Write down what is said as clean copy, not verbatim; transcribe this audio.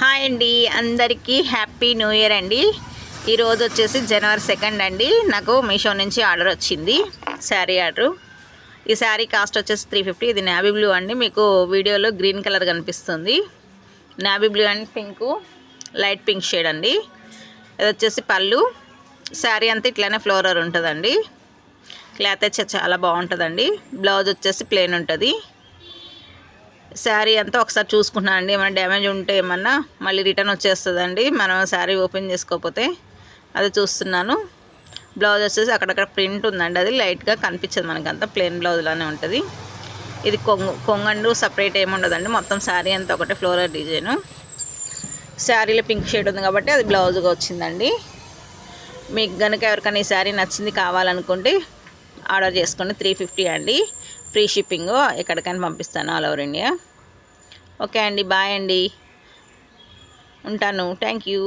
Hi అండి, అందరికీ happy new year అండి. ఈరోజు వచ్చేసి జనవరి 2 అండి. నాకు మీషో నుంచి ఆర్డర్ వచ్చింది, శారీ ఆర్డరు. ఈ శారీ కాస్ట్ వచ్చేసి 350. ఇది నావీ బ్లూ అండి. మీకు వీడియోలో గ్రీన్ కలర్ కనిపిస్తుంది. Navy blue and pink, light pink shade అండి. ఇది వచ్చేసి పళ్ళు. శారీ అంతా ఇట్లానే ఫ్లోరర్ ఉంటుందండి. క్లాత్ అయితే చాలా బాగుంటుందండి. బ్లౌజ్ వచ్చేసి ప్లెయిన్ ఉంటుంది. శారీ అంతా ఒకసారి చూసుకున్నాను అండి. ఏమైనా డ్యామేజ్ ఉంటే ఏమన్నా మళ్ళీ రిటర్న్ వచ్చేస్తుందండి మనం శారీ ఓపెన్ చేసుకోకపోతే. అది చూస్తున్నాను. బ్లౌజ్ వచ్చేసి అక్కడక్కడ ప్రింట్ ఉందండి. అది లైట్గా కనిపించదు మనకంతా, ప్లెయిన్ బ్లౌజ్లానే ఉంటుంది. ఇది కొంగండు సపరేట్ ఏమి ఉండదండి. మొత్తం శారీ అంతా ఒకటే ఫ్లోరల్ డిజైను. శారీలో పింక్ షేడ్ ఉంది కాబట్టి అది బ్లౌజ్గా వచ్చిందండి. మీకు కనుక ఎవరికైనా ఈ శారీ నచ్చింది కావాలనుకుంటే ఆర్డర్ చేసుకోండి. 350 అండి. ఫ్రీ షిప్పింగ్, ఎక్కడికైనా పంపిస్తాను, ఆల్ ఓవర్ ఇండియా. ఓకే అండి, బాయ్ అండి, ఉంటాను. Thank you.